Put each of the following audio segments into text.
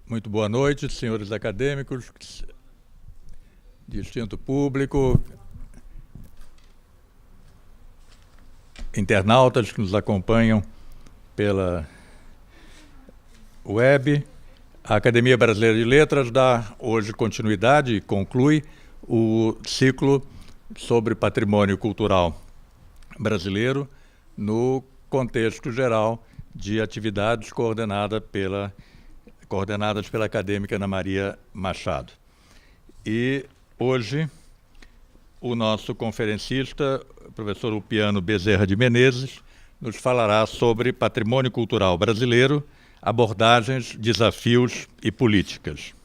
Muito boa noite, senhores acadêmicos, distinto público, internautas que nos acompanham pela web. A Academia Brasileira de Letras dá hoje continuidade e conclui o ciclo sobre patrimônio cultural brasileiro no contexto geral de atividades coordenadas pela acadêmica Ana Maria Machado. E hoje o nosso conferencista, o professor Ulpiano Bezerra de Menezes, nos falará sobre patrimônio cultural brasileiro, abordagens, desafios e políticas.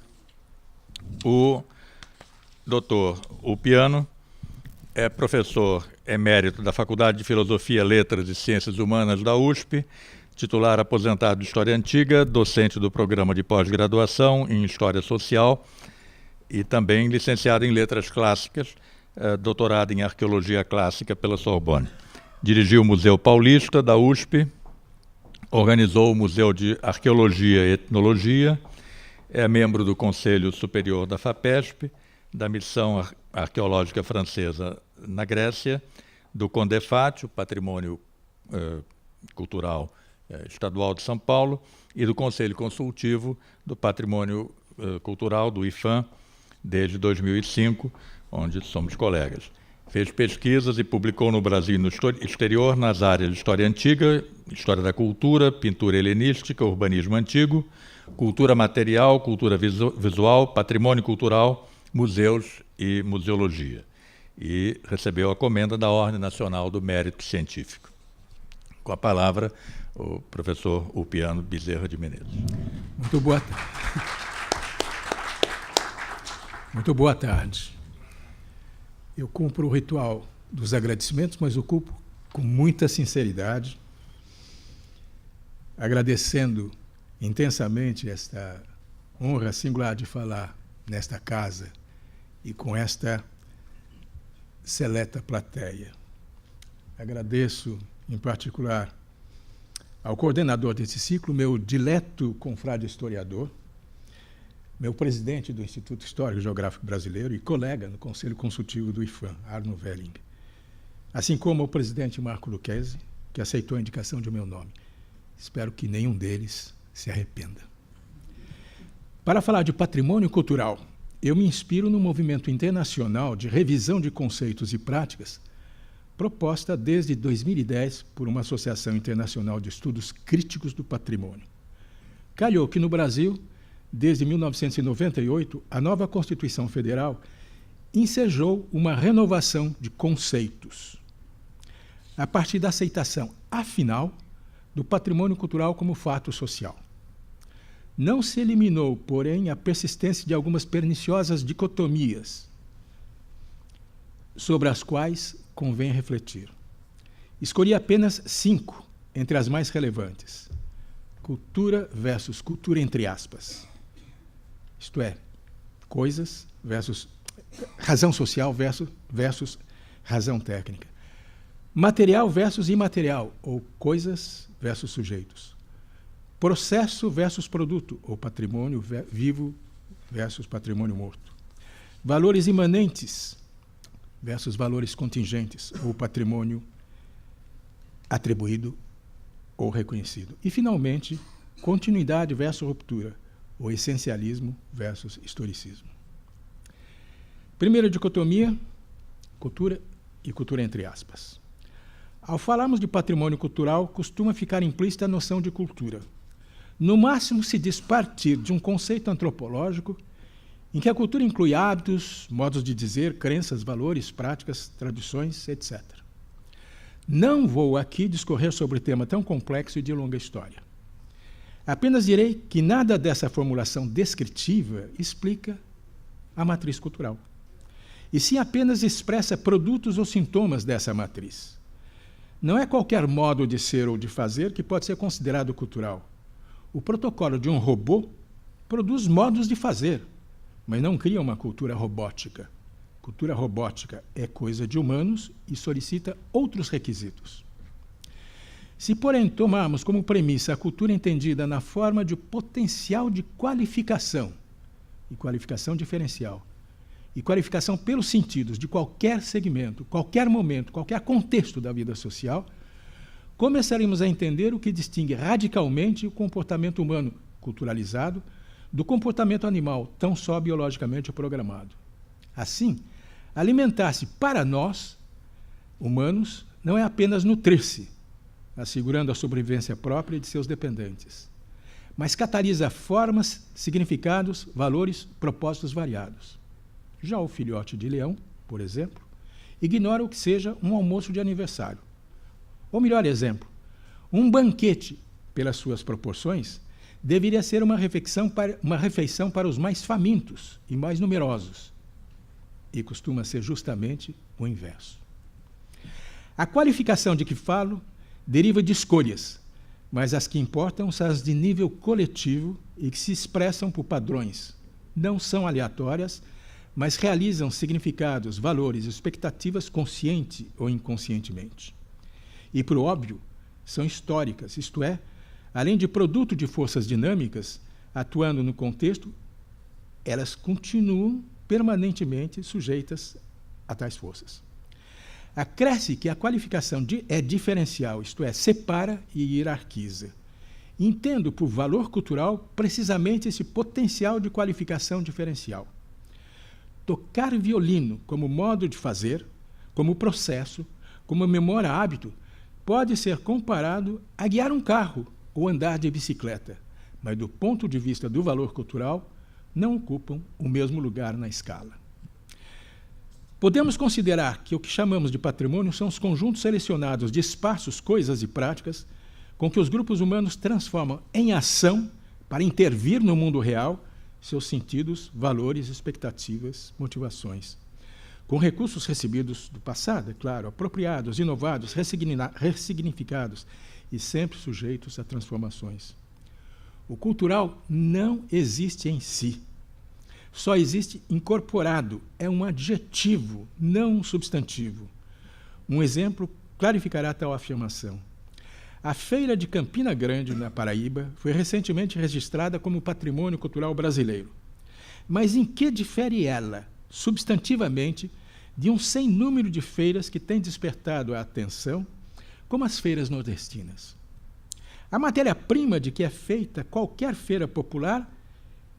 O doutor Ulpiano é professor emérito da Faculdade de Filosofia, Letras e Ciências Humanas da USP, titular aposentado de História Antiga, docente do programa de pós-graduação em História Social e também licenciado em Letras Clássicas, doutorado em Arqueologia Clássica pela Sorbonne. Dirigiu o Museu Paulista da USP, organizou o Museu de Arqueologia e Etnologia, é membro do Conselho Superior da FAPESP, da Missão Arqueológica Francesa na Grécia, do CONDEFAT, o Patrimônio Cultural Estadual de São Paulo, e do Conselho Consultivo do Patrimônio Cultural, do IFAM, desde 2005, onde somos colegas. Fez pesquisas e publicou no Brasil e no exterior nas áreas de História Antiga, História da Cultura, Pintura Helenística, Urbanismo Antigo, Cultura Material, Cultura Visual, Patrimônio Cultural, Museus e Museologia. E recebeu a comenda da Ordem Nacional do Mérito Científico. Com a palavra, o professor Ulpiano Bezerra de Menezes. Muito boa tarde. Eu cumpro o ritual dos agradecimentos, mas o cumpro com muita sinceridade, agradecendo intensamente esta honra singular de falar nesta casa e com esta seleta plateia. Agradeço, em particular, ao coordenador desse ciclo, meu dileto confrade historiador, meu presidente do Instituto Histórico e Geográfico Brasileiro e colega no Conselho Consultivo do IFAM, Arno Welling, assim como ao presidente Marco Lucchesi, que aceitou a indicação de meu nome. Espero que nenhum deles se arrependa. Para falar de patrimônio cultural, eu me inspiro no movimento internacional de revisão de conceitos e práticas proposta desde 2010 por uma Associação Internacional de Estudos Críticos do Patrimônio. Calhou que no Brasil, desde 1998, a nova Constituição Federal ensejou uma renovação de conceitos, a partir da aceitação, afinal, do patrimônio cultural como fato social. Não se eliminou, porém, a persistência de algumas perniciosas dicotomias, sobre as quais convém refletir. Escolhi apenas 5 entre as mais relevantes. Cultura versus cultura entre aspas. Isto é, coisas versus razão social versus razão técnica. Material versus imaterial, ou coisas versus sujeitos. Processo versus produto, ou patrimônio vivo versus patrimônio morto. Valores imanentes versus valores contingentes, ou patrimônio atribuído ou reconhecido. E, finalmente, continuidade versus ruptura, ou essencialismo versus historicismo. Primeira dicotomia, cultura e cultura entre aspas. Ao falarmos de patrimônio cultural, costuma ficar implícita a noção de cultura. No máximo, se diz partir de um conceito antropológico em que a cultura inclui hábitos, modos de dizer, crenças, valores, práticas, tradições, etc. Não vou aqui discorrer sobre tema tão complexo e de longa história. Apenas direi que nada dessa formulação descritiva explica a matriz cultural, e sim apenas expressa produtos ou sintomas dessa matriz. Não é qualquer modo de ser ou de fazer que pode ser considerado cultural. O protocolo de um robô produz modos de fazer, mas não cria uma cultura robótica. Cultura robótica é coisa de humanos e solicita outros requisitos. Se, porém, tomarmos como premissa a cultura entendida na forma de potencial de qualificação, e qualificação diferencial, e qualificação pelos sentidos de qualquer segmento, qualquer momento, qualquer contexto da vida social, começaremos a entender o que distingue radicalmente o comportamento humano culturalizado do comportamento animal tão só biologicamente programado. Assim, alimentar-se para nós, humanos, não é apenas nutrir-se, assegurando a sobrevivência própria de seus dependentes, mas catalisa formas, significados, valores, propósitos variados. Já o filhote de leão, por exemplo, ignora o que seja um almoço de aniversário. Ou melhor exemplo, um banquete, pelas suas proporções, deveria ser uma refeição para os mais famintos e mais numerosos. E costuma ser justamente o inverso. A qualificação de que falo deriva de escolhas, mas as que importam são as de nível coletivo e que se expressam por padrões. Não são aleatórias, mas realizam significados, valores, expectativas consciente ou inconscientemente. E, por óbvio, são históricas, isto é, além de produto de forças dinâmicas atuando no contexto, elas continuam permanentemente sujeitas a tais forças. Acresce que a qualificação é diferencial, isto é, separa e hierarquiza. Entendo por valor cultural precisamente esse potencial de qualificação diferencial. Tocar violino como modo de fazer, como processo, como memória hábito, pode ser comparado a guiar um carro ou andar de bicicleta, mas do ponto de vista do valor cultural, não ocupam o mesmo lugar na escala. Podemos considerar que o que chamamos de patrimônio são os conjuntos selecionados de espaços, coisas e práticas com que os grupos humanos transformam em ação para intervir no mundo real seus sentidos, valores, expectativas, motivações. Com recursos recebidos do passado, é claro, apropriados, inovados, ressignificados e sempre sujeitos a transformações. O cultural não existe em si. Só existe incorporado, é um adjetivo, não um substantivo. Um exemplo clarificará tal afirmação. A Feira de Campina Grande, na Paraíba, foi recentemente registrada como Patrimônio Cultural Brasileiro. Mas em que difere ela, substantivamente, de um sem número de feiras que têm despertado a atenção, como as feiras nordestinas? A matéria-prima de que é feita qualquer feira popular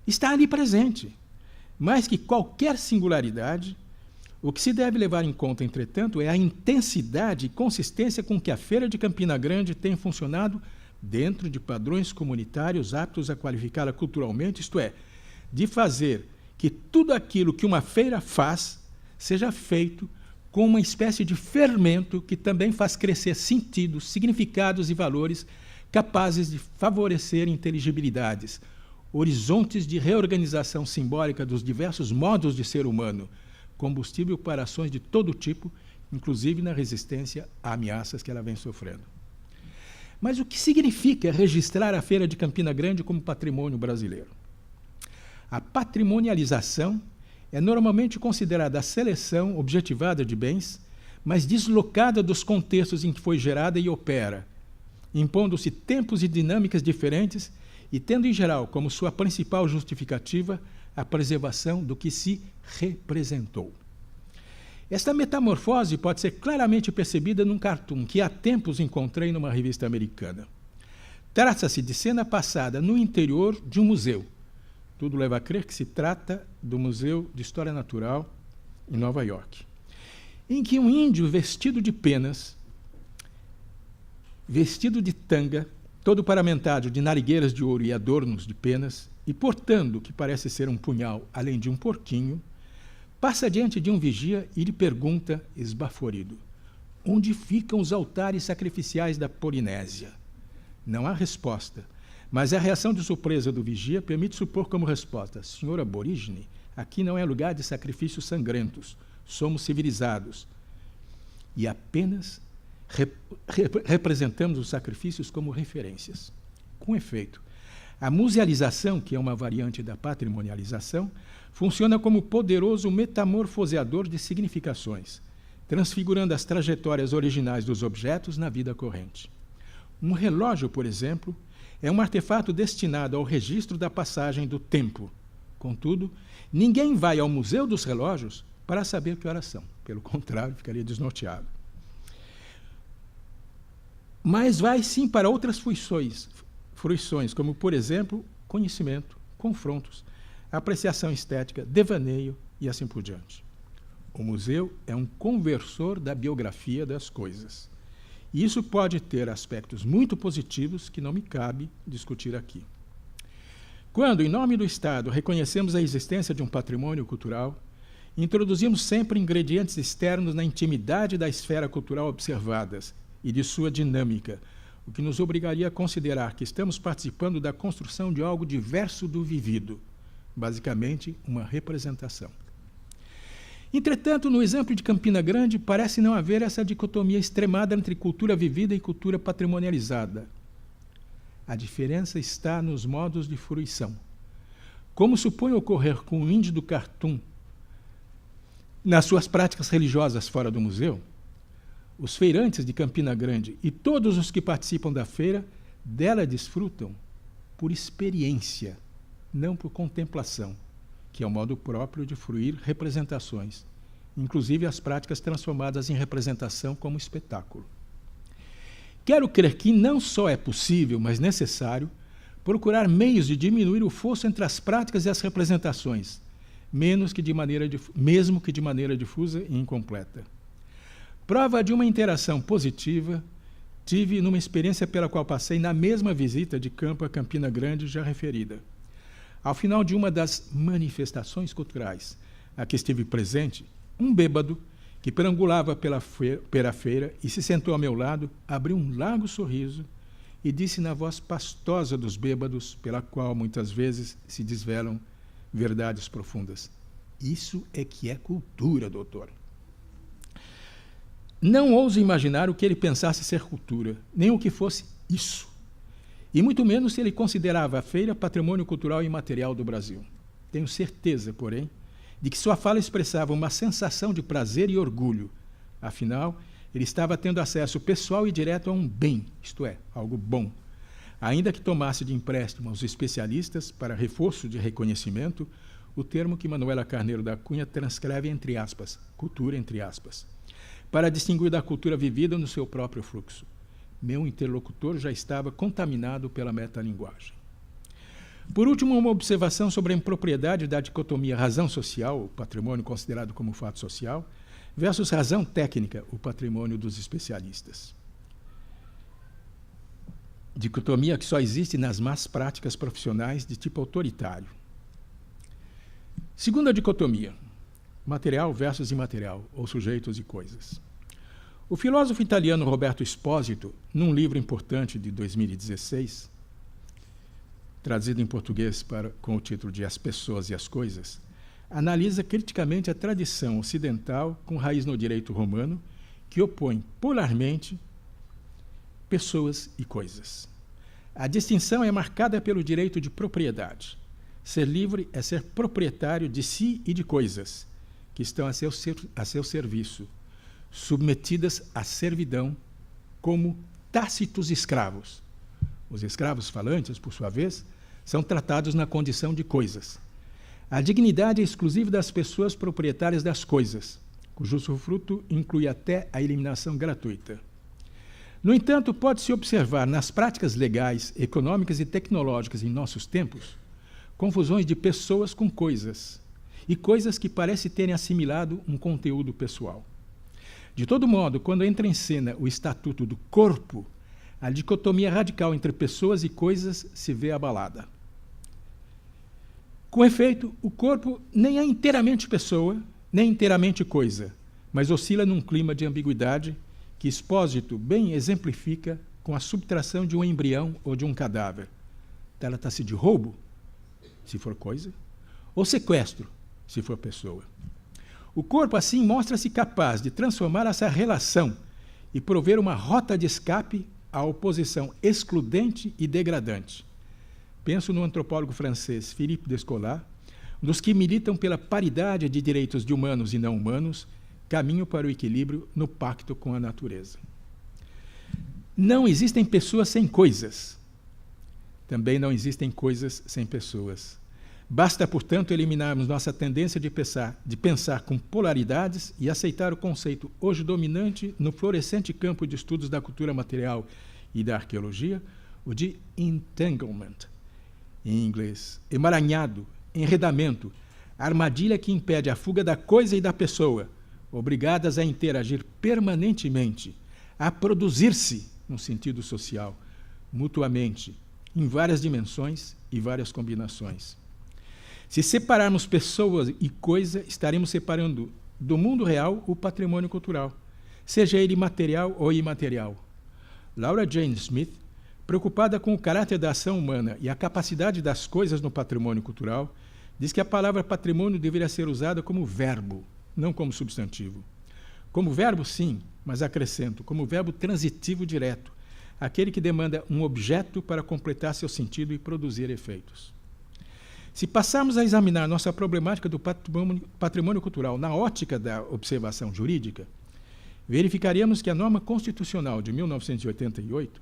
está ali presente. Mais que qualquer singularidade, o que se deve levar em conta, entretanto, é a intensidade e consistência com que a Feira de Campina Grande tem funcionado dentro de padrões comunitários aptos a qualificá-la culturalmente, isto é, de fazer que tudo aquilo que uma feira faz seja feito com uma espécie de fermento que também faz crescer sentidos, significados e valores capazes de favorecer inteligibilidades, horizontes de reorganização simbólica dos diversos modos de ser humano, combustível para ações de todo tipo, inclusive na resistência a ameaças que ela vem sofrendo. Mas o que significa registrar a Feira de Campina Grande como patrimônio brasileiro? A patrimonialização é normalmente considerada a seleção objetivada de bens, mas deslocada dos contextos em que foi gerada e opera, impondo-se tempos e dinâmicas diferentes e tendo, em geral, como sua principal justificativa a preservação do que se representou. Esta metamorfose pode ser claramente percebida num cartoon que há tempos encontrei numa revista americana. Trata-se de cena passada no interior de um museu. Tudo leva a crer que se trata do Museu de História Natural, em Nova York, em que um índio vestido de penas, vestido de tanga, todo paramentado de narigueiras de ouro e adornos de penas, e portando o que parece ser um punhal, além de um porquinho, passa diante de um vigia e lhe pergunta, esbaforido, onde ficam os altares sacrificiais da Polinésia? Não há resposta, mas a reação de surpresa do vigia permite supor como resposta, senhor aborígene, aqui não é lugar de sacrifícios sangrentos, somos civilizados. E apenas representamos os sacrifícios como referências. Com efeito, a musealização, que é uma variante da patrimonialização, funciona como poderoso metamorfoseador de significações, transfigurando as trajetórias originais dos objetos na vida corrente. Um relógio, por exemplo, é um artefato destinado ao registro da passagem do tempo. Contudo, ninguém vai ao Museu dos Relógios para saber que horas são. Pelo contrário, ficaria desnorteado. Mas vai sim para outras fruições, como, por exemplo, conhecimento, confrontos, apreciação estética, devaneio e assim por diante. O museu é um conversor da biografia das coisas. E isso pode ter aspectos muito positivos que não me cabe discutir aqui. Quando, em nome do Estado, reconhecemos a existência de um patrimônio cultural, introduzimos sempre ingredientes externos na intimidade da esfera cultural observadas e de sua dinâmica, o que nos obrigaria a considerar que estamos participando da construção de algo diverso do vivido, basicamente uma representação. Entretanto, no exemplo de Campina Grande, parece não haver essa dicotomia extremada entre cultura vivida e cultura patrimonializada. A diferença está nos modos de fruição. Como supõe ocorrer com o índio do Cartum nas suas práticas religiosas fora do museu, os feirantes de Campina Grande e todos os que participam da feira dela desfrutam por experiência, não por contemplação, que é o modo próprio de fruir representações, inclusive as práticas transformadas em representação como espetáculo. Quero crer que não só é possível, mas necessário, procurar meios de diminuir o fosso entre as práticas e as representações, mesmo que de maneira difusa e incompleta. Prova de uma interação positiva tive numa experiência pela qual passei na mesma visita de campo a Campina Grande já referida. Ao final de uma das manifestações culturais a que estive presente, um bêbado que perambulava pela feira e se sentou ao meu lado, abriu um largo sorriso e disse na voz pastosa dos bêbados, pela qual muitas vezes se desvelam verdades profundas: "Isso é que é cultura, doutor." Não ouso imaginar o que ele pensasse ser cultura, nem o que fosse isso. E muito menos se ele considerava a feira patrimônio cultural e imaterial do Brasil. Tenho certeza, porém, de que sua fala expressava uma sensação de prazer e orgulho. Afinal, ele estava tendo acesso pessoal e direto a um bem, isto é, algo bom. Ainda que tomasse de empréstimo aos especialistas, para reforço de reconhecimento, o termo que Manuela Carneiro da Cunha transcreve entre aspas, cultura entre aspas, para distinguir da cultura vivida no seu próprio fluxo. Meu interlocutor já estava contaminado pela metalinguagem. Por último, uma observação sobre a impropriedade da dicotomia razão social, o patrimônio considerado como fato social, versus razão técnica, o patrimônio dos especialistas. Dicotomia que só existe nas más práticas profissionais de tipo autoritário. Segunda dicotomia, material versus imaterial, ou sujeitos e coisas. O filósofo italiano Roberto Espósito, num livro importante de 2016, traduzido em português com o título de As Pessoas e as Coisas, analisa criticamente a tradição ocidental com raiz no direito romano, que opõe polarmente pessoas e coisas. A distinção é marcada pelo direito de propriedade. Ser livre é ser proprietário de si e de coisas, que estão a seu serviço, submetidas à servidão como tácitos escravos. Os escravos falantes, por sua vez, são tratados na condição de coisas. A dignidade é exclusiva das pessoas proprietárias das coisas, cujo usufruto inclui até a eliminação gratuita. No entanto, pode-se observar nas práticas legais, econômicas e tecnológicas em nossos tempos confusões de pessoas com coisas, e coisas que parecem terem assimilado um conteúdo pessoal. De todo modo, quando entra em cena o estatuto do corpo, a dicotomia radical entre pessoas e coisas se vê abalada. Com efeito, o corpo nem é inteiramente pessoa, nem inteiramente coisa, mas oscila num clima de ambiguidade que Espósito bem exemplifica com a subtração de um embrião ou de um cadáver. Trata-se de roubo, se for coisa, ou sequestro, se for pessoa. O corpo, assim, mostra-se capaz de transformar essa relação e prover uma rota de escape à oposição excludente e degradante. Penso no antropólogo francês Philippe Descola, um dos que militam pela paridade de direitos de humanos e não humanos, caminho para o equilíbrio no pacto com a natureza. Não existem pessoas sem coisas. Também não existem coisas sem pessoas. Basta, portanto, eliminarmos nossa tendência de pensar com polaridades e aceitar o conceito hoje dominante no florescente campo de estudos da cultura material e da arqueologia, o de entanglement, em inglês, emaranhado, enredamento, armadilha que impede a fuga da coisa e da pessoa, obrigadas a interagir permanentemente, a produzir-se, no sentido social, mutuamente, em várias dimensões e várias combinações. Se separarmos pessoa e coisa, estaremos separando do mundo real o patrimônio cultural, seja ele material ou imaterial. Laura Jane Smith, preocupada com o caráter da ação humana e a capacidade das coisas no patrimônio cultural, diz que a palavra patrimônio deveria ser usada como verbo, não como substantivo. Como verbo, sim, mas acrescento, como verbo transitivo direto, aquele que demanda um objeto para completar seu sentido e produzir efeitos. Se passarmos a examinar nossa problemática do patrimônio cultural na ótica da observação jurídica, verificaríamos que a norma constitucional de 1988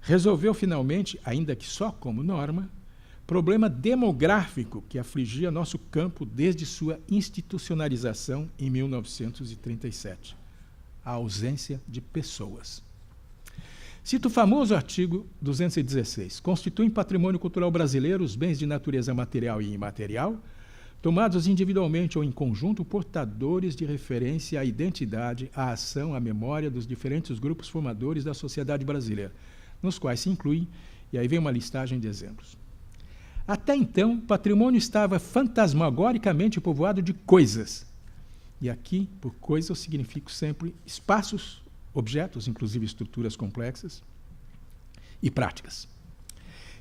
resolveu finalmente, ainda que só como norma, problema demográfico que afligia nosso campo desde sua institucionalização em 1937, a ausência de pessoas. Cito o famoso artigo 216. Constituem patrimônio cultural brasileiro os bens de natureza material e imaterial, tomados individualmente ou em conjunto, portadores de referência à identidade, à ação, à memória dos diferentes grupos formadores da sociedade brasileira, nos quais se incluem, e aí vem uma listagem de exemplos. Até então, o patrimônio estava fantasmagoricamente povoado de coisas. E aqui, por coisa, eu significo sempre espaços, objetos, inclusive estruturas complexas, e práticas,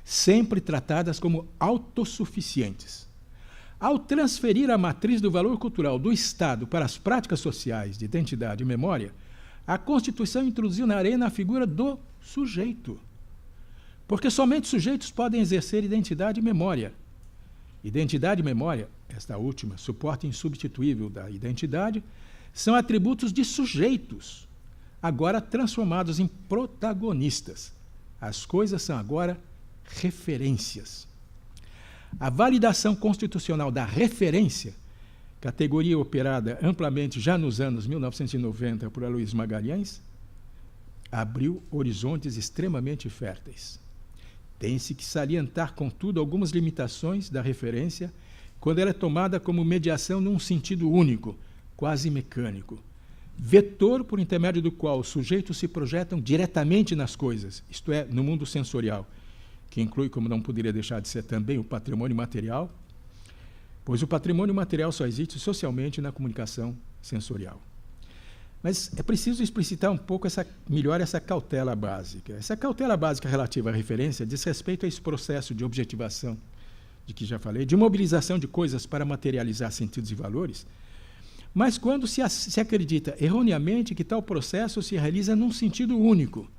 sempre tratadas como autossuficientes. Ao transferir a matriz do valor cultural do Estado para as práticas sociais de identidade e memória, a Constituição introduziu na arena a figura do sujeito, porque somente sujeitos podem exercer identidade e memória. Identidade e memória, esta última, suporte insubstituível da identidade, são atributos de sujeitos, agora transformados em protagonistas. As coisas são agora referências. A validação constitucional da referência, categoria operada amplamente já nos anos 1990 por Aloysio Magalhães, abriu horizontes extremamente férteis. Tem-se que salientar, contudo, algumas limitações da referência quando ela é tomada como mediação num sentido único, quase mecânico. Vetor por intermédio do qual os sujeitos se projetam diretamente nas coisas, isto é, no mundo sensorial, que inclui, como não poderia deixar de ser também, o patrimônio material, pois o patrimônio material só existe socialmente na comunicação sensorial. Mas é preciso explicitar um pouco melhor essa cautela básica. Essa cautela básica relativa à referência diz respeito a esse processo de objetivação, de que já falei, de mobilização de coisas para materializar sentidos e valores, mas quando se acredita erroneamente que tal processo se realiza num sentido único.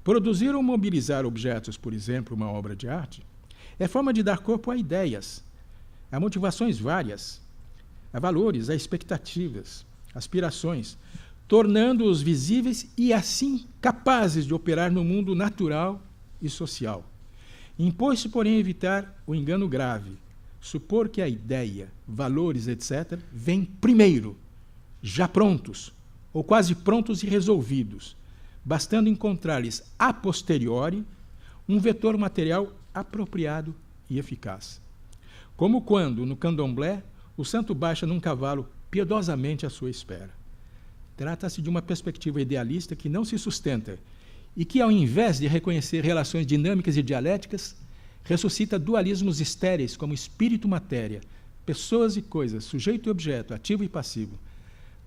Produzir ou mobilizar objetos, por exemplo, uma obra de arte, é forma de dar corpo a ideias, a motivações várias, a valores, a expectativas, aspirações, tornando-os visíveis e, assim, capazes de operar no mundo natural e social. Impôs-se, porém, evitar o engano grave, supor que a ideia, valores, etc., vêm primeiro, já prontos, ou quase prontos e resolvidos, bastando encontrar-lhes a posteriori um vetor material apropriado e eficaz. Como quando, no candomblé, o santo baixa num cavalo piedosamente à sua espera. Trata-se de uma perspectiva idealista que não se sustenta e que, ao invés de reconhecer relações dinâmicas e dialéticas, ressuscita dualismos estéreis como espírito-matéria, pessoas e coisas, sujeito e objeto, ativo e passivo.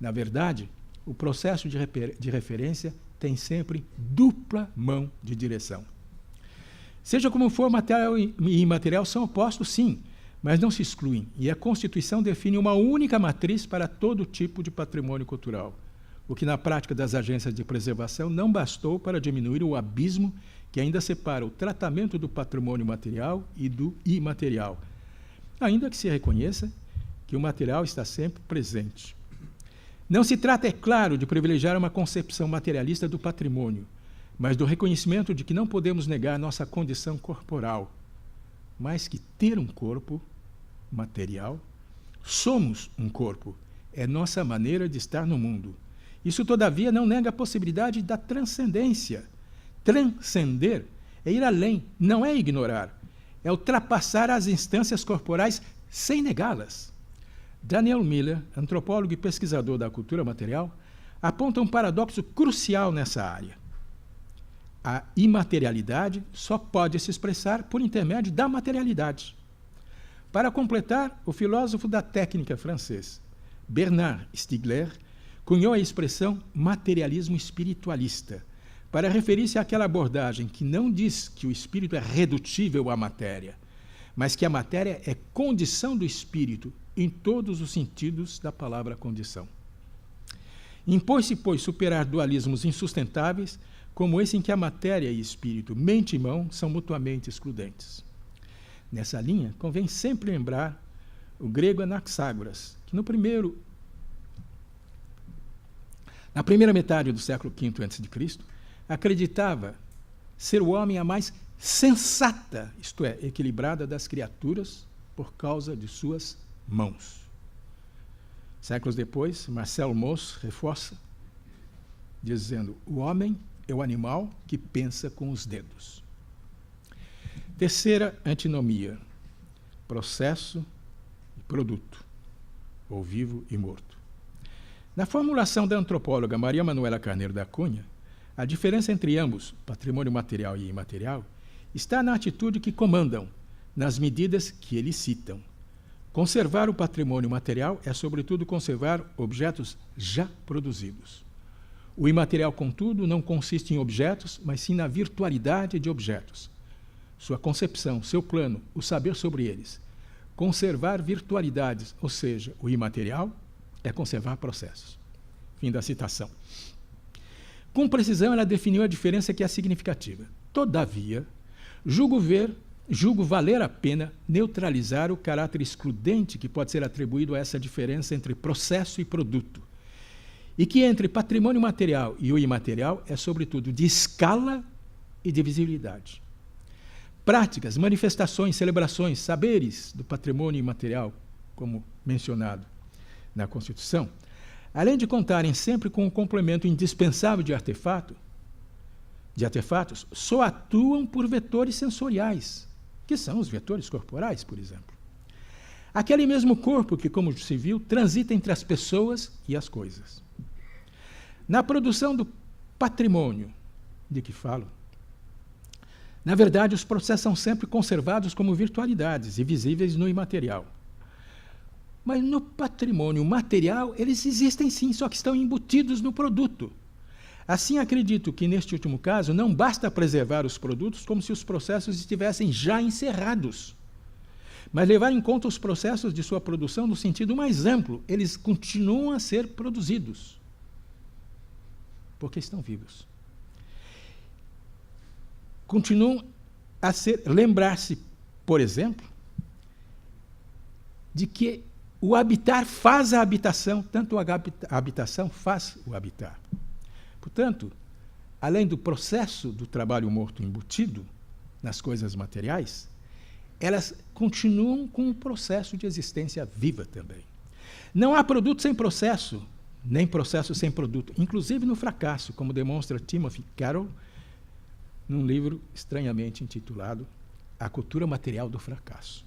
Na verdade, o processo de referência tem sempre dupla mão de direção. Seja como for, material e imaterial são opostos, sim, mas não se excluem, e a Constituição define uma única matriz para todo tipo de patrimônio cultural, o que na prática das agências de preservação não bastou para diminuir o abismo que ainda separa o tratamento do patrimônio material e do imaterial, ainda que se reconheça que o material está sempre presente. Não se trata, é claro, de privilegiar uma concepção materialista do patrimônio, mas do reconhecimento de que não podemos negar nossa condição corporal, mas que ter um corpo material, somos um corpo, é nossa maneira de estar no mundo. Isso, todavia, não nega a possibilidade da transcendência. Transcender é ir além, não é ignorar, é ultrapassar as instâncias corporais sem negá-las. Daniel Miller, antropólogo e pesquisador da cultura material, aponta um paradoxo crucial nessa área. A imaterialidade só pode se expressar por intermédio da materialidade. Para completar, o filósofo da técnica francês, Bernard Stiegler, cunhou a expressão materialismo espiritualista, para referir-se àquela abordagem que não diz que o espírito é redutível à matéria, mas que a matéria é condição do espírito em todos os sentidos da palavra condição. Impôs-se, pois, superar dualismos insustentáveis, como esse em que a matéria e espírito, mente e mão, são mutuamente excludentes. Nessa linha, convém sempre lembrar o grego Anaxágoras, que na primeira metade do século V a.C., acreditava ser o homem a mais sensata, isto é, equilibrada das criaturas por causa de suas mãos. Séculos depois, Marcel Mauss reforça, dizendo: o homem é o animal que pensa com os dedos. Terceira antinomia: processo e produto, ou vivo e morto. Na formulação da antropóloga Maria Manuela Carneiro da Cunha, a diferença entre ambos, patrimônio material e imaterial, está na atitude que comandam, nas medidas que eles citam. Conservar o patrimônio material é, sobretudo, conservar objetos já produzidos. O imaterial, contudo, não consiste em objetos, mas sim na virtualidade de objetos. Sua concepção, seu plano, o saber sobre eles. Conservar virtualidades, ou seja, o imaterial, é conservar processos. Fim da citação. Com precisão, ela definiu a diferença que é significativa. Todavia, julgo valer a pena neutralizar o caráter excludente que pode ser atribuído a essa diferença entre processo e produto, e que entre patrimônio material e o imaterial é, sobretudo, de escala e de visibilidade. Práticas, manifestações, celebrações, saberes do patrimônio imaterial, como mencionado na Constituição, além de contarem sempre com um complemento indispensável de artefatos, só atuam por vetores sensoriais, que são os vetores corporais, por exemplo. Aquele mesmo corpo que, como se viu, transita entre as pessoas e as coisas. Na produção do patrimônio de que falo, na verdade, os processos são sempre conservados como virtualidades e visíveis no imaterial. Mas no patrimônio material, eles existem sim, só que estão embutidos no produto. Assim, acredito que, neste último caso, não basta preservar os produtos como se os processos estivessem já encerrados, mas levar em conta os processos de sua produção no sentido mais amplo. Eles continuam a ser produzidos, porque estão vivos. Continuam a lembrar-se, por exemplo, de que o habitar faz a habitação, tanto a habitação faz o habitar. Portanto, além do processo do trabalho morto embutido nas coisas materiais, elas continuam com um processo de existência viva também. Não há produto sem processo, nem processo sem produto, inclusive no fracasso, como demonstra Timothy Carroll, num livro estranhamente intitulado A Cultura Material do Fracasso.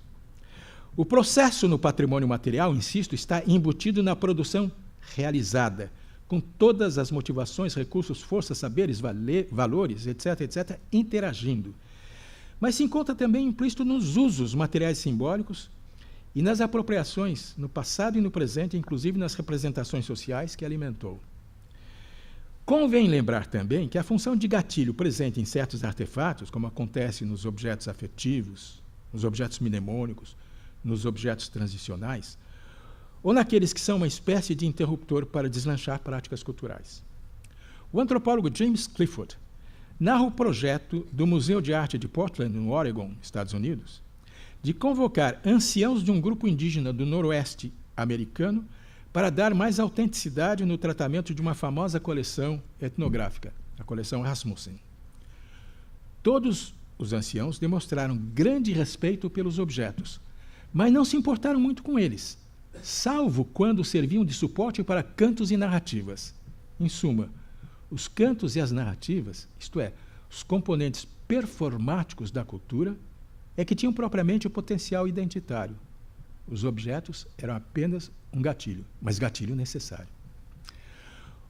O processo no patrimônio material, insisto, está embutido na produção realizada, com todas as motivações, recursos, forças, saberes, valores, etc., interagindo. Mas se encontra também implícito nos usos materiais simbólicos e nas apropriações, no passado e no presente, inclusive nas representações sociais que alimentou. Convém lembrar também que a função de gatilho presente em certos artefatos, como acontece nos objetos afetivos, nos objetos mnemônicos, nos objetos transicionais, ou naqueles que são uma espécie de interruptor para deslanchar práticas culturais. O antropólogo James Clifford narra o projeto do Museu de Arte de Portland, no Oregon, Estados Unidos, de convocar anciãos de um grupo indígena do noroeste americano para dar mais autenticidade no tratamento de uma famosa coleção etnográfica, a coleção Rasmussen. Todos os anciãos demonstraram grande respeito pelos objetos, mas não se importaram muito com eles, salvo quando serviam de suporte para cantos e narrativas. Em suma, os cantos e as narrativas, isto é, os componentes performáticos da cultura, é que tinham propriamente o potencial identitário. Os objetos eram apenas um gatilho, mas gatilho necessário.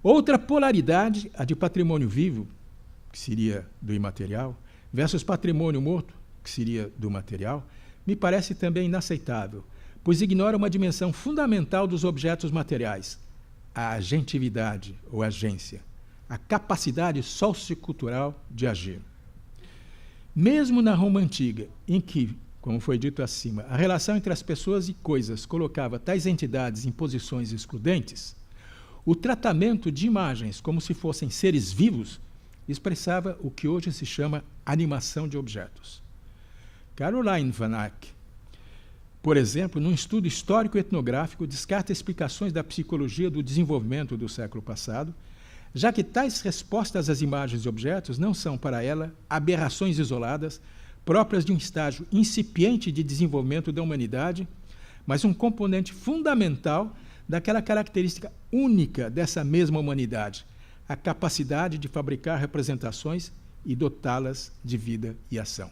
Outra polaridade, a de patrimônio vivo, que seria do imaterial, versus patrimônio morto, que seria do material, me parece também inaceitável, pois ignora uma dimensão fundamental dos objetos materiais, a agentividade ou agência, a capacidade sociocultural de agir. Mesmo na Roma antiga, em que, como foi dito acima, a relação entre as pessoas e coisas colocava tais entidades em posições excludentes, o tratamento de imagens como se fossem seres vivos expressava o que hoje se chama animação de objetos. Caroline van Eyck, por exemplo, num estudo histórico-etnográfico, descarta explicações da psicologia do desenvolvimento do século passado, já que tais respostas às imagens de objetos não são, para ela, aberrações isoladas, próprias de um estágio incipiente de desenvolvimento da humanidade, mas um componente fundamental daquela característica única dessa mesma humanidade, a capacidade de fabricar representações e dotá-las de vida e ação.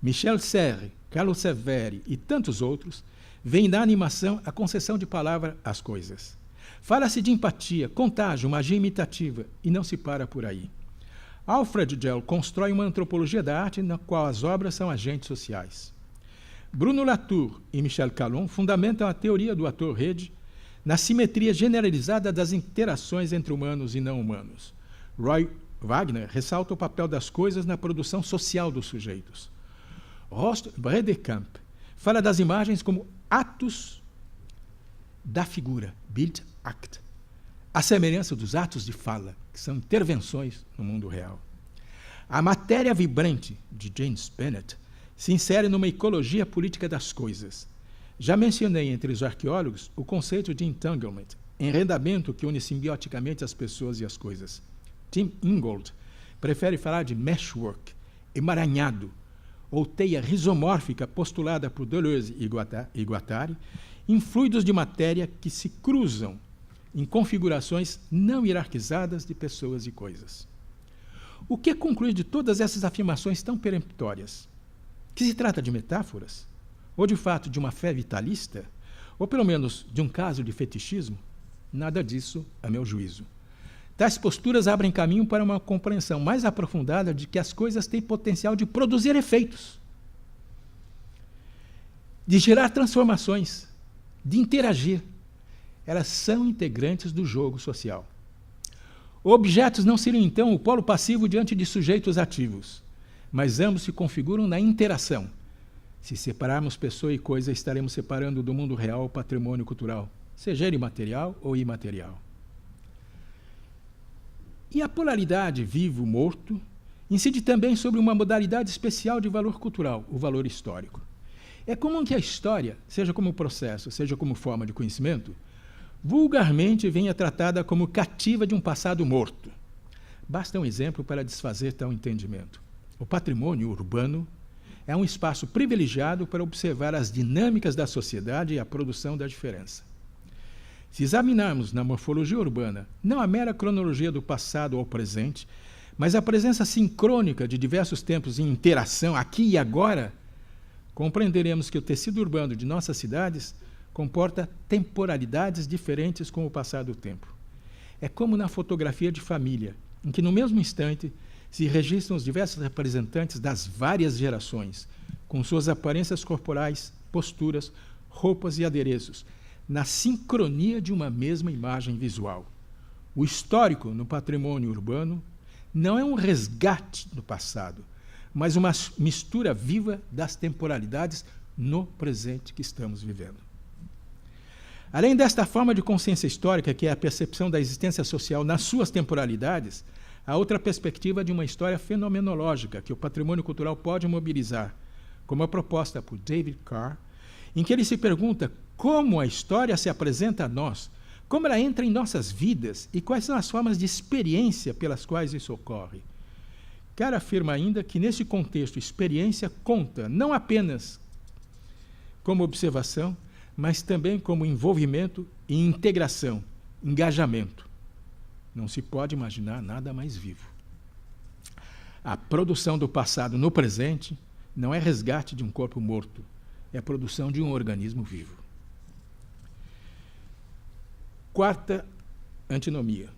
Michel Serres, Carlo Severi e tantos outros veem na animação a concessão de palavra às coisas. Fala-se de empatia, contágio, magia imitativa, e não se para por aí. Alfred Gell constrói uma antropologia da arte na qual as obras são agentes sociais. Bruno Latour e Michel Calon fundamentam a teoria do ator-rede na simetria generalizada das interações entre humanos e não humanos. Roy Wagner ressalta o papel das coisas na produção social dos sujeitos. Horst Bredekamp fala das imagens como atos da figura, Bildact, à semelhança dos atos de fala, que são intervenções no mundo real. A matéria vibrante, de James Bennett, se insere numa ecologia política das coisas. Já mencionei entre os arqueólogos o conceito de entanglement, enredamento que une simbioticamente as pessoas e as coisas. Tim Ingold prefere falar de meshwork, emaranhado, ou teia rizomórfica postulada por Deleuze e Guattari, em fluidos de matéria que se cruzam em configurações não hierarquizadas de pessoas e coisas. O que conclui de todas essas afirmações tão peremptórias? Que se trata de metáforas? Ou de fato de uma fé vitalista? Ou pelo menos de um caso de fetichismo? Nada disso, a meu juízo. Tais posturas abrem caminho para uma compreensão mais aprofundada de que as coisas têm potencial de produzir efeitos, de gerar transformações, de interagir. Elas são integrantes do jogo social. Objetos não seriam, então, o polo passivo diante de sujeitos ativos, mas ambos se configuram na interação. Se separarmos pessoa e coisa, estaremos separando do mundo real o patrimônio cultural, seja ele material ou imaterial. E a polaridade vivo-morto incide também sobre uma modalidade especial de valor cultural, o valor histórico. É comum que a história, seja como processo, seja como forma de conhecimento, vulgarmente venha tratada como cativa de um passado morto. Basta um exemplo para desfazer tal entendimento. O patrimônio urbano é um espaço privilegiado para observar as dinâmicas da sociedade e a produção da diferença. Se examinarmos na morfologia urbana não a mera cronologia do passado ao presente, mas a presença sincrônica de diversos tempos em interação aqui e agora, compreenderemos que o tecido urbano de nossas cidades comporta temporalidades diferentes com o passar do tempo. É como na fotografia de família, em que no mesmo instante se registram os diversos representantes das várias gerações, com suas aparências corporais, posturas, roupas e adereços, na sincronia de uma mesma imagem visual. O histórico no patrimônio urbano não é um resgate do passado, mas uma mistura viva das temporalidades no presente que estamos vivendo. Além desta forma de consciência histórica, que é a percepção da existência social nas suas temporalidades, há outra perspectiva de uma história fenomenológica que o patrimônio cultural pode mobilizar, como a proposta por David Carr, em que ele se pergunta como a história se apresenta a nós, como ela entra em nossas vidas e quais são as formas de experiência pelas quais isso ocorre. Carr afirma ainda que, nesse contexto, experiência conta não apenas como observação, mas também como envolvimento e integração, engajamento. Não se pode imaginar nada mais vivo. A produção do passado no presente não é resgate de um corpo morto, é a produção de um organismo vivo. Quarta antinomia.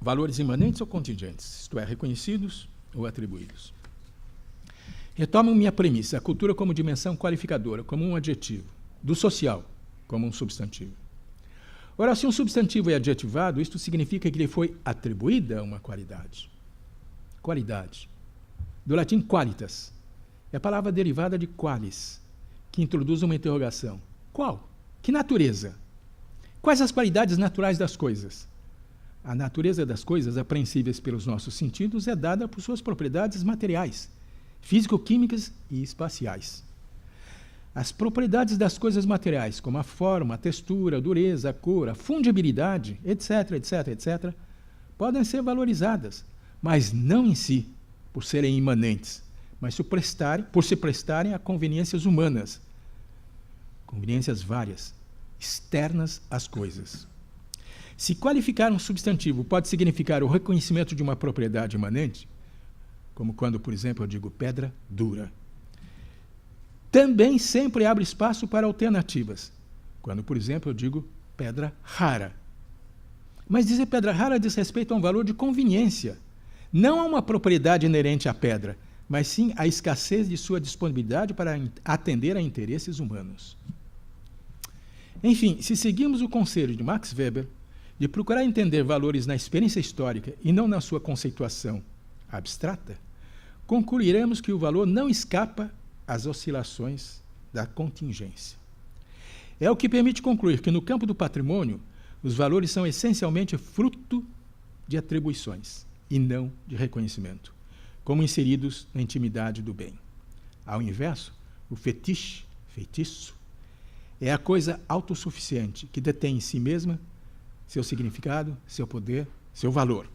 Valores imanentes ou contingentes, isto é, reconhecidos ou atribuídos. Retomo minha premissa, a cultura como dimensão qualificadora, como um adjetivo, do social como um substantivo. Ora, se um substantivo é adjetivado, isto significa que lhe foi atribuída uma qualidade. Qualidade. Do latim qualitas. É a palavra derivada de qualis, que introduz uma interrogação. Qual? Que natureza? Quais as qualidades naturais das coisas? A natureza das coisas, apreensíveis pelos nossos sentidos, é dada por suas propriedades materiais, físico-químicas e espaciais. As propriedades das coisas materiais, como a forma, a textura, a dureza, a cor, a fundibilidade, etc., etc., etc., podem ser valorizadas, mas não em si, por serem imanentes, mas por se prestarem a conveniências humanas, conveniências várias, externas às coisas. Se qualificar um substantivo pode significar o reconhecimento de uma propriedade imanente, como quando, por exemplo, eu digo pedra dura, também sempre abre espaço para alternativas, quando, por exemplo, eu digo pedra rara. Mas dizer pedra rara diz respeito a um valor de conveniência, não a uma propriedade inerente à pedra, mas sim à escassez de sua disponibilidade para atender a interesses humanos. Enfim, se seguimos o conselho de Max Weber de procurar entender valores na experiência histórica e não na sua conceituação abstrata, concluiremos que o valor não escapa às oscilações da contingência. É o que permite concluir que, no campo do patrimônio, os valores são essencialmente fruto de atribuições e não de reconhecimento, como inseridos na intimidade do bem. Ao inverso, o fetiche, feitiço, é a coisa autossuficiente que detém em si mesma seu significado, seu poder, seu valor.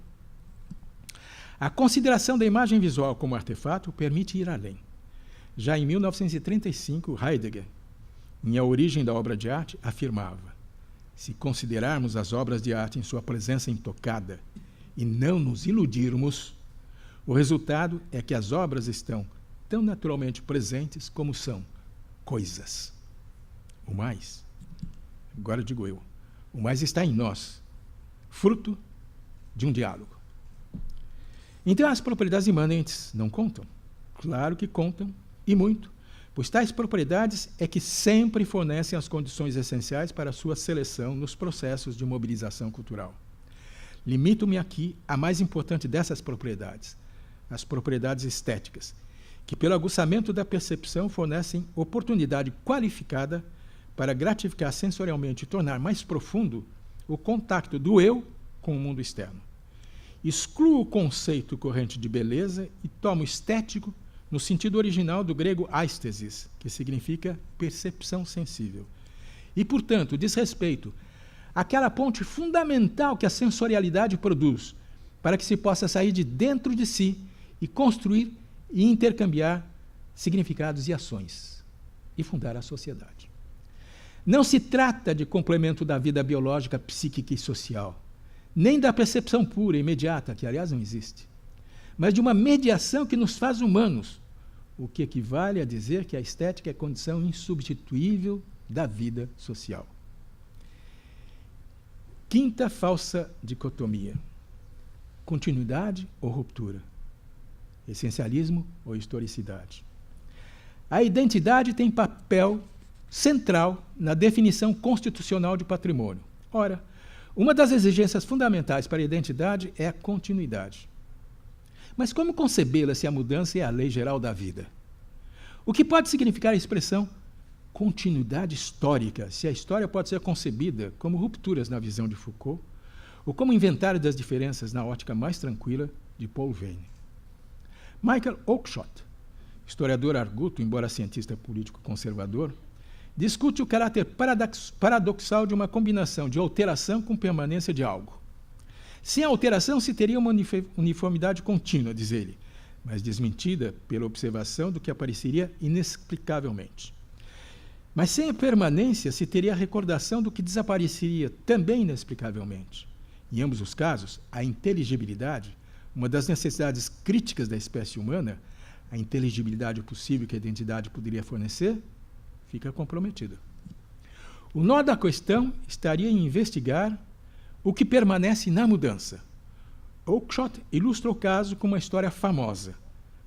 A consideração da imagem visual como artefato permite ir além. Já em 1935, Heidegger, em A Origem da Obra de Arte, afirmava: se considerarmos as obras de arte em sua presença intocada e não nos iludirmos, o resultado é que as obras estão tão naturalmente presentes como são coisas. O mais, agora digo eu, o mais está em nós, fruto de um diálogo. Então as propriedades imanentes não contam? Claro que contam, e muito, pois tais propriedades é que sempre fornecem as condições essenciais para a sua seleção nos processos de mobilização cultural. Limito-me aqui à mais importante dessas propriedades, as propriedades estéticas, que pelo aguçamento da percepção fornecem oportunidade qualificada para gratificar sensorialmente e tornar mais profundo o contato do eu com o mundo externo. Excluo o conceito corrente de beleza e tomo estético no sentido original do grego aistesis, que significa percepção sensível. E, portanto, diz respeito àquela ponte fundamental que a sensorialidade produz para que se possa sair de dentro de si e construir e intercambiar significados e ações e fundar a sociedade. Não se trata de complemento da vida biológica, psíquica e social, nem da percepção pura, imediata, que, aliás, não existe, mas de uma mediação que nos faz humanos, o que equivale a dizer que a estética é condição insubstituível da vida social. Quinta falsa dicotomia: continuidade ou ruptura, essencialismo ou historicidade. A identidade tem papel central na definição constitucional de patrimônio. Ora, uma das exigências fundamentais para a identidade é a continuidade. Mas como concebê-la se a mudança é a lei geral da vida? O que pode significar a expressão continuidade histórica, se a história pode ser concebida como rupturas na visão de Foucault ou como inventário das diferenças na ótica mais tranquila de Paul Veyne? Michael Oakeshott, historiador arguto, embora cientista político conservador, discute o caráter paradoxal de uma combinação de alteração com permanência de algo. Sem alteração, se teria uma uniformidade contínua, diz ele, mas desmentida pela observação do que apareceria inexplicavelmente. Mas sem a permanência, se teria a recordação do que desapareceria também inexplicavelmente. Em ambos os casos, a inteligibilidade, uma das necessidades críticas da espécie humana, a inteligibilidade possível que a identidade poderia fornecer, fica comprometida. O nó da questão estaria em investigar o que permanece na mudança. Oakeshott ilustra o caso com uma história famosa,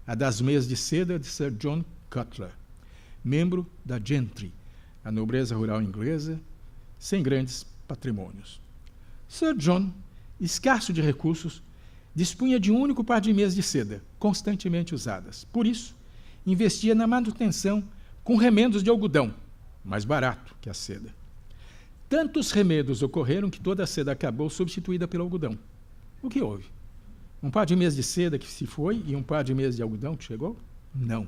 a das meias de seda de Sir John Cutler, membro da gentry, a nobreza rural inglesa, sem grandes patrimônios. Sir John, escasso de recursos, dispunha de um único par de meias de seda, constantemente usadas. Por isso, investia na manutenção com remendos de algodão, mais barato que a seda. Tantos remendos ocorreram que toda a seda acabou substituída pelo algodão. O que houve? Um par de meias de seda que se foi e um par de meias de algodão que chegou? Não.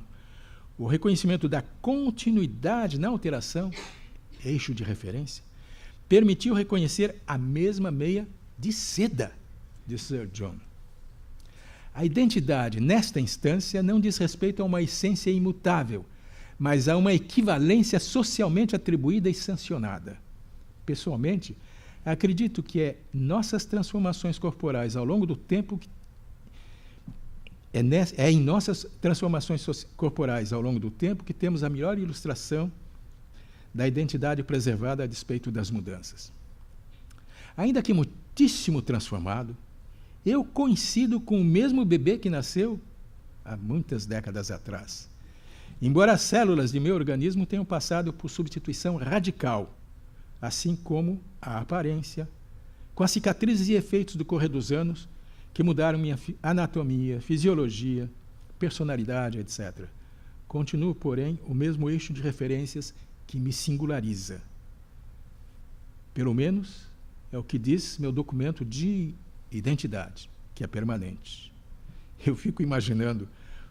O reconhecimento da continuidade na alteração, eixo de referência, permitiu reconhecer a mesma meia de seda de Sir John. A identidade, nesta instância, não diz respeito a uma essência imutável, mas a uma equivalência socialmente atribuída e sancionada. Pessoalmente, acredito que é nossas transformações corporais ao longo do tempo em nossas transformações corporais ao longo do tempo que temos a melhor ilustração da identidade preservada a despeito das mudanças. Ainda que muitíssimo transformado, eu coincido com o mesmo bebê que nasceu há muitas décadas atrás. Embora as células de meu organismo tenham passado por substituição radical, assim como a aparência, com as cicatrizes e efeitos do correr dos anos, que mudaram minha anatomia, fisiologia, personalidade, etc. Continuo, porém, o mesmo eixo de referências que me singulariza. Pelo menos é o que diz meu documento de identidade, que é permanente. Eu fico imaginando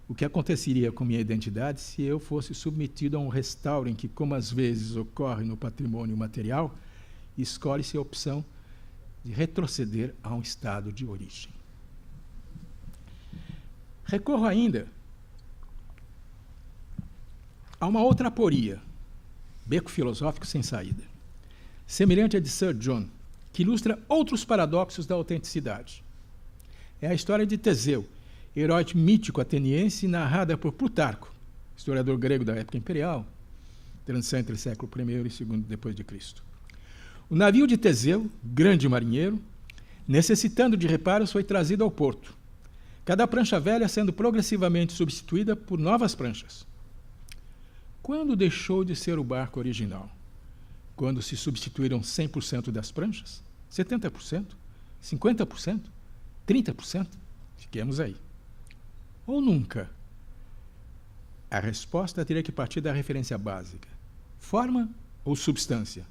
o que aconteceria com minha identidade se eu fosse submetido a um restauro em que, como às vezes ocorre no patrimônio material, escolhe-se a opção de retroceder a um estado de origem. Recorro ainda a uma outra aporia, beco filosófico sem saída, semelhante à de Sir John, que ilustra outros paradoxos da autenticidade. É a história de Teseu, herói mítico ateniense narrada por Plutarco, historiador grego da época imperial, transição entre século I e II depois de Cristo. O navio de Teseu, grande marinheiro, necessitando de reparos, foi trazido ao porto, cada prancha velha sendo progressivamente substituída por novas pranchas. Quando deixou de ser o barco original? Quando se substituíram 100% das pranchas? 70%? 50%? 30%? Fiquemos aí. Ou nunca? A resposta teria que partir da referência básica. Forma ou substância?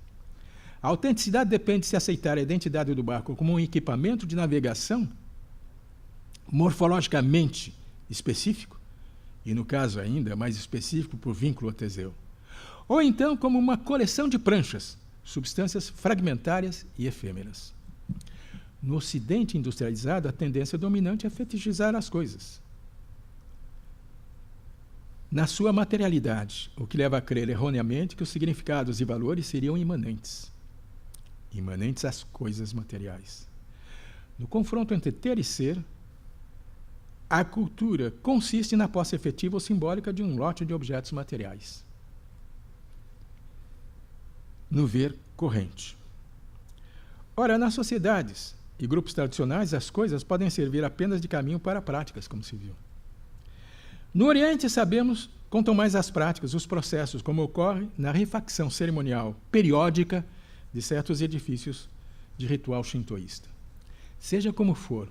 A autenticidade depende de se aceitar a identidade do barco como um equipamento de navegação morfologicamente específico, e no caso ainda mais específico por vínculo a Teseu, ou então como uma coleção de pranchas, substâncias fragmentárias e efêmeras. No Ocidente industrializado, a tendência dominante é fetichizar as coisas na sua materialidade, o que leva a crer erroneamente que os significados e valores seriam imanentes às coisas materiais. No confronto entre ter e ser, a cultura consiste na posse efetiva ou simbólica de um lote de objetos materiais. No ver corrente. Ora, nas sociedades e grupos tradicionais, as coisas podem servir apenas de caminho para práticas, como se viu. No Oriente, sabemos, contam mais as práticas, os processos, como ocorre na refacção cerimonial periódica de certos edifícios de ritual shintoísta. Seja como for,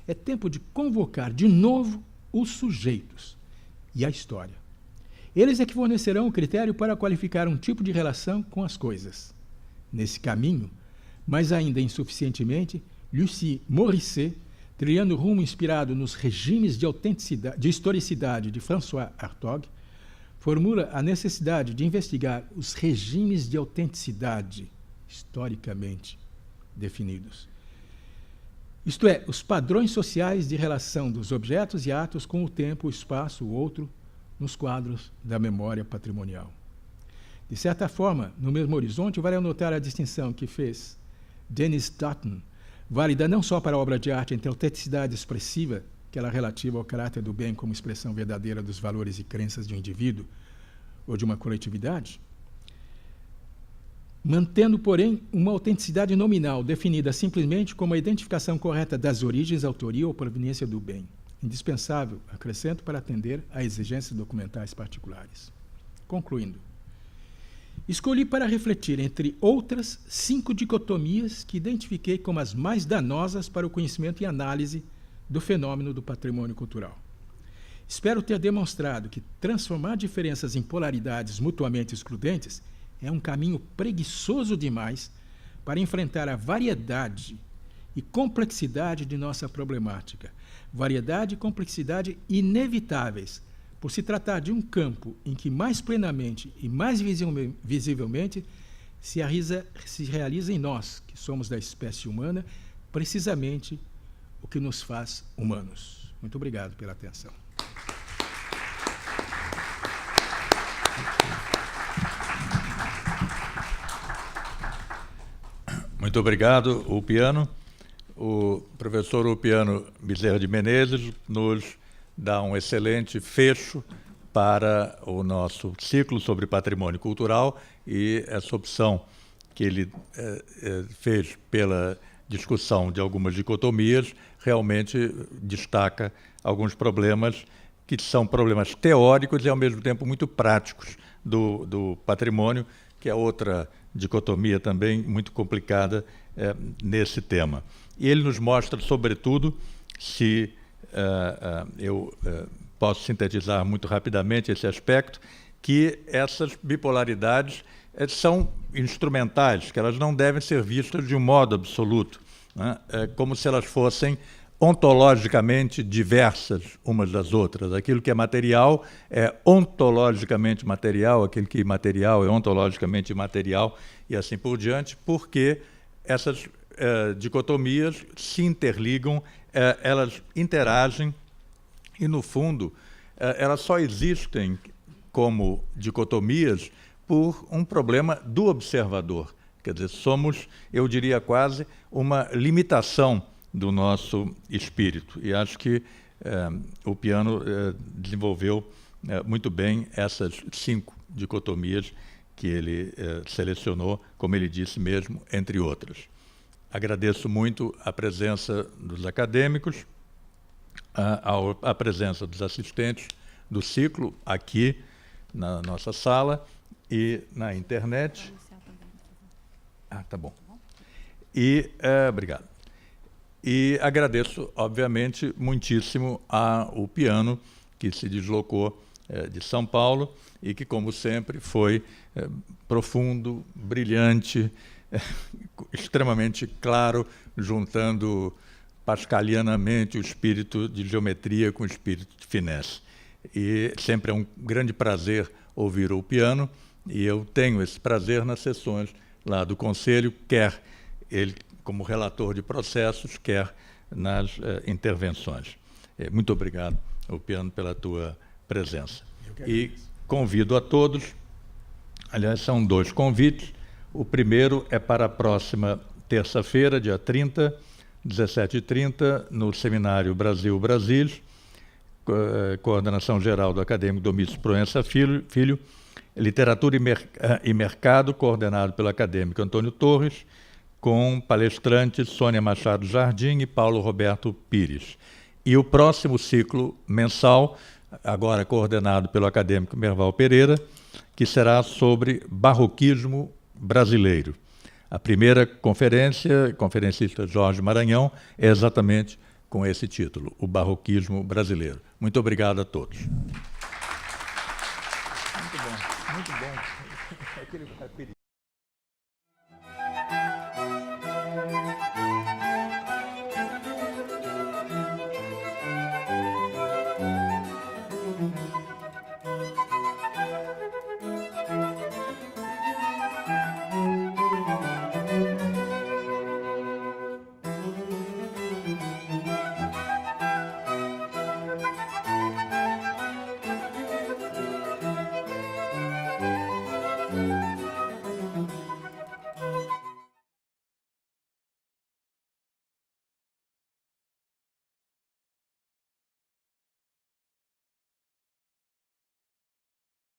é tempo de convocar de novo os sujeitos e a história. Eles é que fornecerão o critério para qualificar um tipo de relação com as coisas. Nesse caminho, mas ainda insuficientemente, Lucie Morisset, trilhando o rumo inspirado nos regimes de historicidade de François Hartog, formula a necessidade de investigar os regimes de autenticidade historicamente definidos. isto é, os padrões sociais de relação dos objetos e atos com o tempo, o espaço, o outro, nos quadros da memória patrimonial. De certa forma, no mesmo horizonte, vale anotar a distinção que fez Dennis Dutton, válida não só para a obra de arte entre a autenticidade expressiva, aquela relativa ao caráter do bem como expressão verdadeira dos valores e crenças de um indivíduo ou de uma coletividade, mantendo, porém, uma autenticidade nominal, definida simplesmente como a identificação correta das origens, autoria ou proveniência do bem, indispensável, acrescento, para atender a exigências documentais particulares. Concluindo, escolhi para refletir, entre outras, 5 dicotomias que identifiquei como as mais danosas para o conhecimento e análise do fenômeno do patrimônio cultural. Espero ter demonstrado que transformar diferenças em polaridades mutuamente excludentes é um caminho preguiçoso demais para enfrentar a variedade e complexidade de nossa problemática. Variedade e complexidade inevitáveis, por se tratar de um campo em que mais plenamente e mais visivelmente se realiza em nós, que somos da espécie humana, precisamente o que nos faz humanos. Muito obrigado pela atenção. Muito obrigado, Ulpiano. O professor Ulpiano Bezerra de Menezes nos dá um excelente fecho para o nosso ciclo sobre patrimônio cultural, e essa opção que ele fez pela discussão de algumas dicotomias realmente destaca alguns problemas que são problemas teóricos e, ao mesmo tempo, muito práticos do patrimônio, que é outra dicotomia também muito complicada nesse tema. E ele nos mostra, sobretudo, se eu posso sintetizar muito rapidamente esse aspecto, que essas bipolaridades são instrumentais, que elas não devem ser vistas de um modo absoluto, né? Como se elas fossem ontologicamente diversas umas das outras. Aquilo que é material é ontologicamente material, aquilo que é imaterial é ontologicamente imaterial, e assim por diante, porque essas dicotomias se interligam, elas interagem e, no fundo, elas só existem como dicotomias por um problema do observador. Quer dizer, somos, eu diria quase, uma limitação do nosso espírito. E acho que o Piano desenvolveu muito bem essas 5 dicotomias que ele selecionou, como ele disse mesmo, entre outras. Agradeço muito a presença dos acadêmicos, a presença dos assistentes do ciclo aqui na nossa sala e na internet. Tá bom. E obrigado. E agradeço, obviamente, muitíssimo ao Piano, que se deslocou de São Paulo e que, como sempre, foi profundo, brilhante, extremamente claro, juntando pascalianamente o espírito de geometria com o espírito de finesse. E sempre é um grande prazer ouvir o Piano, e eu tenho esse prazer nas sessões lá do Conselho, quer ele como relator de processos, quer nas intervenções. Muito obrigado, Ulpiano, pela tua presença. E convido a todos, aliás, são 2 convites. O primeiro é para a próxima terça-feira, dia 30, 17h30, no Seminário Brasil-Brasil, coordenação geral do acadêmico Domício Proença Filho, Literatura e Mercado, coordenado pelo acadêmico Antônio Torres, com palestrantes Sônia Machado Jardim e Paulo Roberto Pires. E o próximo ciclo mensal, agora coordenado pelo acadêmico Merval Pereira, que será sobre barroquismo brasileiro. A primeira conferência, conferencista Jorge Maranhão, é exatamente com esse título, o barroquismo brasileiro. Muito obrigado a todos. Muito bom, muito bom.